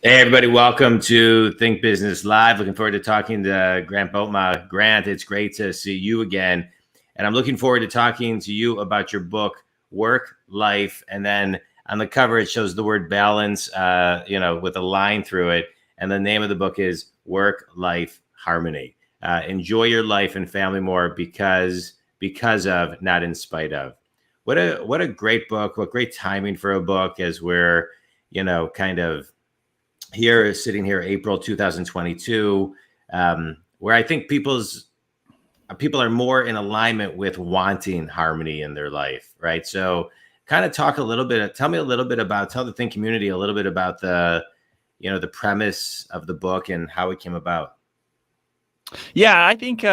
Hey, everybody, welcome to Think Business Live. Looking forward to talking to Grant Botma. Grant, it's great to see you again. And I'm looking forward to talking to you about your book, Work, Life. And then on the cover, it shows the word balance, with a line through it. And the name of the book is Work, Life, Harmony. Enjoy your life and family more because of, not in spite of. What a great book. What great timing for a book as we're, kind of sitting here, April 2022, where I think people are more in alignment with wanting harmony in their life, right? So kind of tell the Think community a little bit about the premise of the book and how it came about. Yeah, I think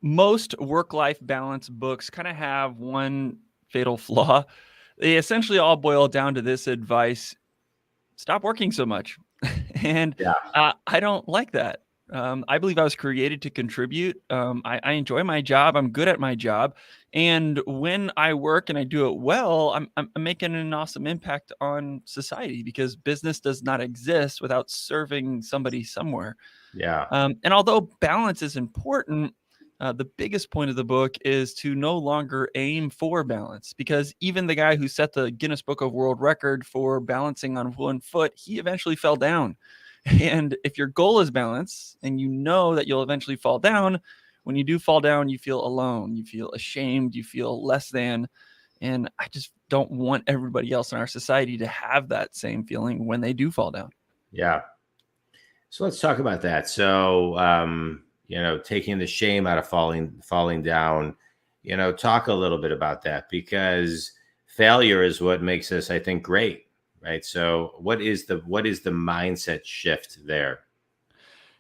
most work-life balance books kind of have one fatal flaw. They essentially all boil down to this advice: stop working so much. And I don't like that. I believe I was created to contribute. I enjoy my job. I'm good at my job. And when I work and I do it well, I'm making an awesome impact on society, because business does not exist without serving somebody somewhere. Yeah. And although balance is important, the biggest point of the book is to no longer aim for balance, because even the guy who set the Guinness Book of World Record for balancing on one foot, he eventually fell down. And if your goal is balance and you know that you'll eventually fall down, when you do fall down, you feel alone, you feel ashamed, you feel less than. And I just don't want everybody else in our society to have that same feeling when they do fall down. Yeah. So let's talk about that. So, taking the shame out of falling down, talk a little bit about that, because failure is what makes us, I think, great, right? So what is the mindset shift there?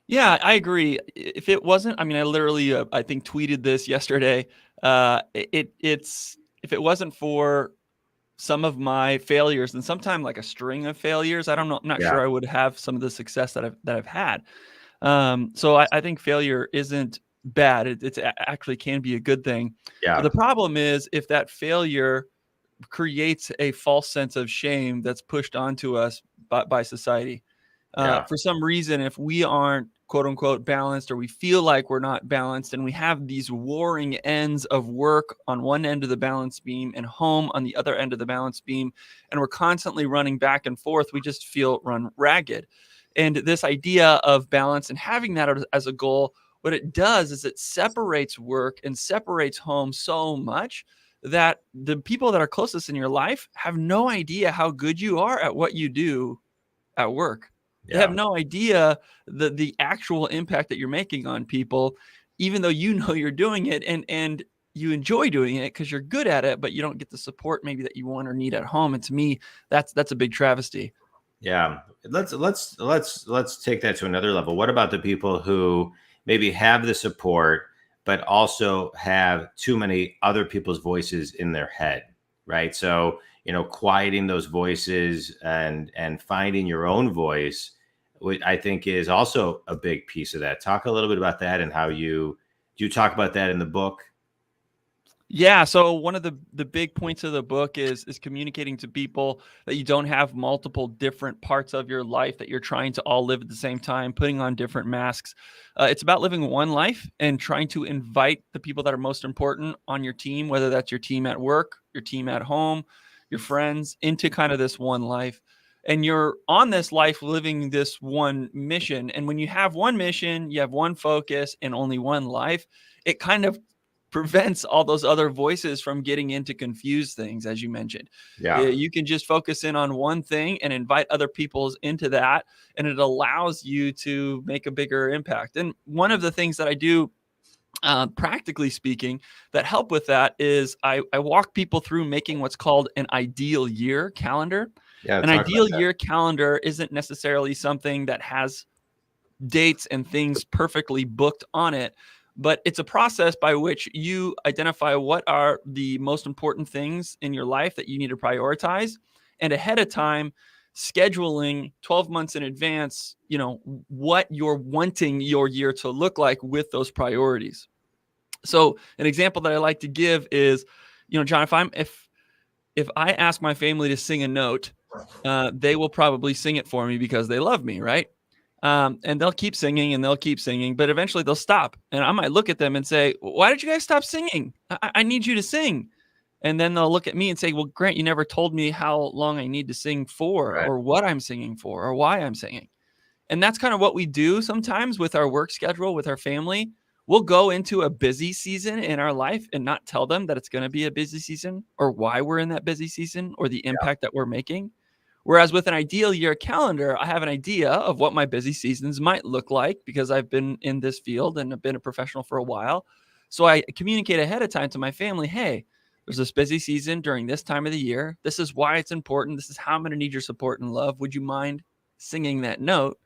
Yeah, I agree. If it wasn't, I literally, I think tweeted this yesterday. It's if it wasn't for some of my failures, and sometimes like a string of failures, I don't know, I'm not sure I would have some of the success that I've had. So I think failure isn't bad. It's actually can be a good thing. Yeah. But the problem is if that failure creates a false sense of shame that's pushed onto us by society. For some reason, if we aren't quote unquote balanced, or we feel like we're not balanced, and we have these warring ends of work on one end of the balance beam and home on the other end of the balance beam, and we're constantly running back and forth, we just feel run ragged. And this idea of balance and having that as a goal, what it does is it separates work and separates home so much that the people that are closest in your life have no idea how good you are at what you do at work. They have no idea the actual impact that you're making on people, even though you know you're doing it and you enjoy doing it because you're good at it, but you don't get the support maybe that you want or need at home. And to me, that's a big travesty. Yeah. Let's take that to another level. What about the people who maybe have the support, but also have too many other people's voices in their head, right? So, quieting those voices and finding your own voice, which I think is also a big piece of that. Talk a little bit about that and how do you talk about that in the book? Yeah. So one of the big points of the book is communicating to people that you don't have multiple different parts of your life that you're trying to all live at the same time, putting on different masks. It's about living one life and trying to invite the people that are most important on your team, whether that's your team at work, your team at home, your friends, into kind of this one life. And you're on this life living this one mission. And when you have one mission, you have one focus and only one life, it kind of prevents all those other voices from getting into confused things, as you mentioned. Yeah. You can just focus in on one thing and invite other people into that, and it allows you to make a bigger impact. And one of the things that I do, practically speaking, that help with that is I walk people through making what's called an ideal year calendar. Yeah, an ideal year calendar isn't necessarily something that has dates and things perfectly booked on it, but it's a process by which you identify what are the most important things in your life that you need to prioritize, and ahead of time scheduling 12 months in advance, what you're wanting your year to look like with those priorities. So an example that I like to give is, John, if I ask my family to sing a note they will probably sing it for me because they love me, right? And they'll keep singing and they'll keep singing, but eventually they'll stop. And I might look at them and say, why did you guys stop singing? I need you to sing. And then they'll look at me and say, well, Grant, you never told me how long I need to sing for, Right. or what I'm singing for, or why I'm singing. And that's kind of what we do sometimes with our work schedule, with our family. We'll go into a busy season in our life and not tell them that it's going to be a busy season, or why we're in that busy season, or the impact that we're making. Whereas with an ideal year calendar, I have an idea of what my busy seasons might look like because I've been in this field and I've been a professional for a while. So I communicate ahead of time to my family, hey, there's this busy season during this time of the year. This is why it's important. This is how I'm going to need your support and love. Would you mind singing that note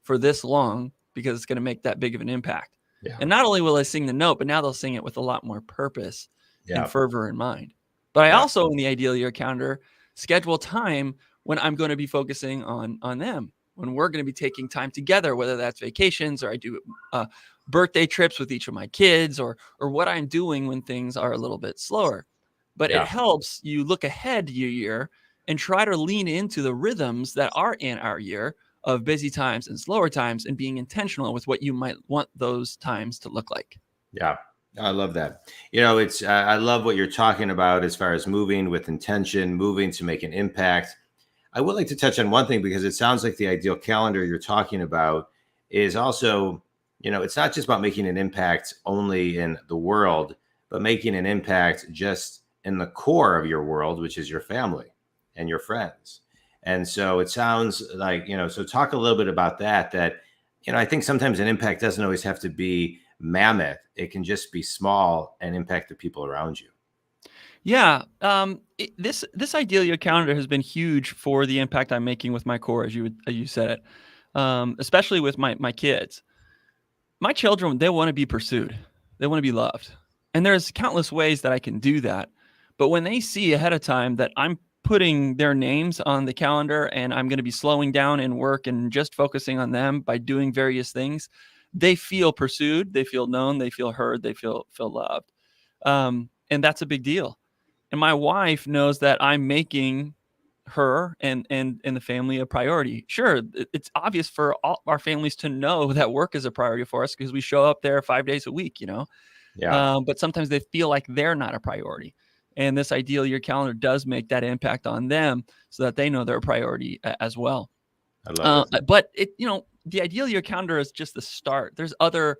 for this long, because it's going to make that big of an impact? Yeah. And not only will I sing the note, but now they'll sing it with a lot more purpose and fervor in mind. But I also, in the ideal year calendar, schedule time when I'm going to be focusing on them, when we're going to be taking time together, whether that's vacations or I do birthday trips with each of my kids, or what I'm doing when things are a little bit slower. But it helps you look ahead to your year and try to lean into the rhythms that are in our year of busy times and slower times, and being intentional with what you might want those times to look like. Yeah. I love that. It's I love what you're talking about as far as moving with intention, moving to make an impact. I would like to touch on one thing, because it sounds like the ideal calendar you're talking about is also, it's not just about making an impact only in the world, but making an impact just in the core of your world, which is your family and your friends. And so it sounds like, so talk a little bit about that, I think sometimes an impact doesn't always have to be mammoth. It can just be small and impact the people around you. Yeah. This ideal year calendar has been huge for the impact I'm making with my core, as you said it, especially with my kids. My children, they want to be pursued. They want to be loved. And there's countless ways that I can do that. But when they see ahead of time that I'm putting their names on the calendar and I'm going to be slowing down in work and just focusing on them by doing various things, they feel pursued, they feel known, they feel heard, they feel loved. And that's a big deal. And my wife knows that I'm making her and the family a priority. Sure, it's obvious for all our families to know that work is a priority for us because we show up there 5 days a week, but sometimes they feel like they're not a priority. And this ideal year calendar does make that impact on them so that they know they're a priority as well. I love it. But the ideal year calendar is just the start. There's other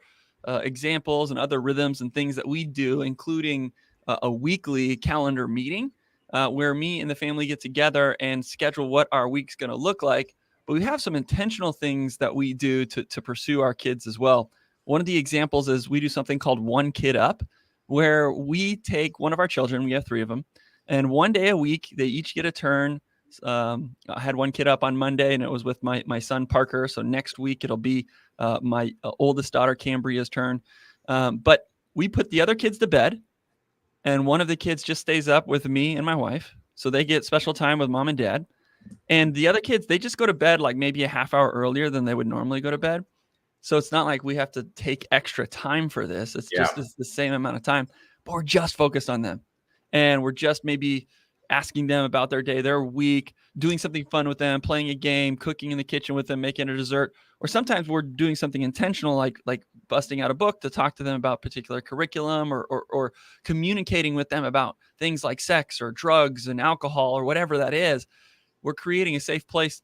examples and other rhythms and things that we do, including a weekly calendar meeting where me and the family get together and schedule what our week's going to look like. But we have some intentional things that we do to pursue our kids as well. One of the examples is we do something called One Kid Up, where we take one of our children, we have 3 of them, and one day a week, they each get a turn. I had one kid up on Monday, and it was with my son, Parker. So next week, it'll be my oldest daughter, Cambria's turn. But we put the other kids to bed, and one of the kids just stays up with me and my wife. So they get special time with mom and dad. And the other kids, they just go to bed like maybe a half hour earlier than they would normally go to bed. So it's not like we have to take extra time for this. It's just the same amount of time, but we're just focused on them. And we're just maybe asking them about their day, their week, doing something fun with them, playing a game, cooking in the kitchen with them, making a dessert. Or sometimes we're doing something intentional, like busting out a book to talk to them about particular curriculum, or communicating with them about things like sex or drugs and alcohol or whatever that is. We're creating a safe place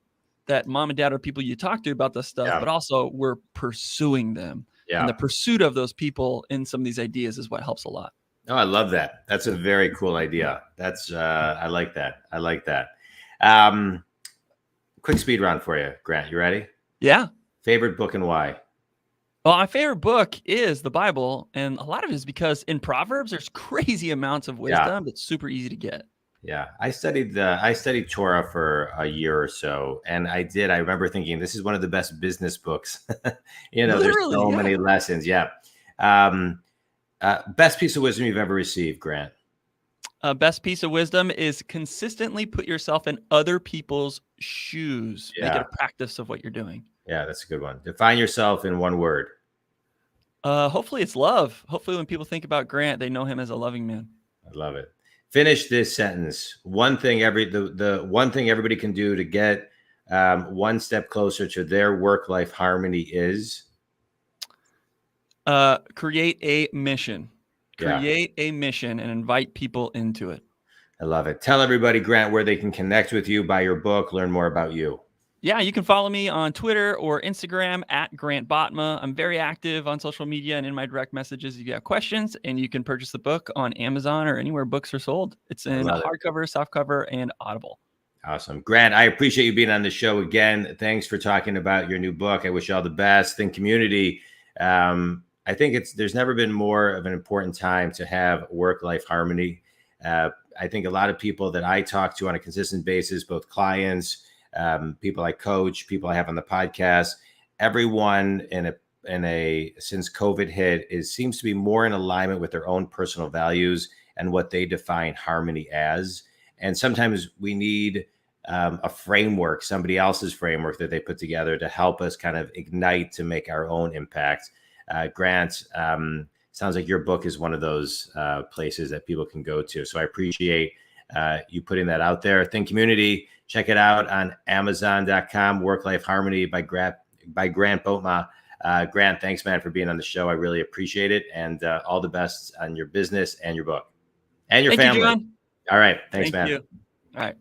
that mom and dad are people you talk to about this stuff, but also we're pursuing them. And the pursuit of those people in some of these ideas is what helps a lot. Oh, I love that. That's a very cool idea. That's I like that. I like that. Quick speed round for you, Grant. You ready? Yeah. Favorite book and why? Well, my favorite book is the Bible, and a lot of it is because in Proverbs there's crazy amounts of wisdom that's super easy to get. Yeah, I studied Torah for a year or so, and I remember thinking this is one of the best business books. There's so many lessons. Yeah. Best piece of wisdom you've ever received, Grant? Best piece of wisdom is consistently put yourself in other people's shoes. Make it a practice of what you're doing. Yeah, that's a good one. Define yourself in one word. Hopefully it's love. Hopefully when people think about Grant, they know him as a loving man. I love it. Finish this sentence. One thing the one thing everybody can do to get one step closer to their work-life harmony is create a mission. Create a mission and invite people into it. I love it. Tell everybody, Grant, where they can connect with you, buy your book, learn more about you. Yeah, you can follow me on Twitter or Instagram at Grant Botma. I'm very active on social media and in my direct messages if you have questions, and you can purchase the book on Amazon or anywhere books are sold. It's in hardcover, softcover, and Audible. Awesome. Grant, I appreciate you being on the show again. Thanks for talking about your new book. I wish you all the best. Think community. I think there's never been more of an important time to have work-life harmony. I think a lot of people that I talk to on a consistent basis, both clients, people I coach, people I have on the podcast, everyone since COVID hit seems to be more in alignment with their own personal values and what they define harmony as. And sometimes we need a framework, somebody else's framework that they put together to help us kind of ignite to make our own impact. Grant, sounds like your book is one of those places that people can go to. So I appreciate you putting that out there. Think community. Check it out on Amazon.com. Work-Life Harmony by Grant Botma. Grant, thanks, man, for being on the show. I really appreciate it. And all the best on your business and your book and your family. You, John. All right. Thanks, man. You. All right.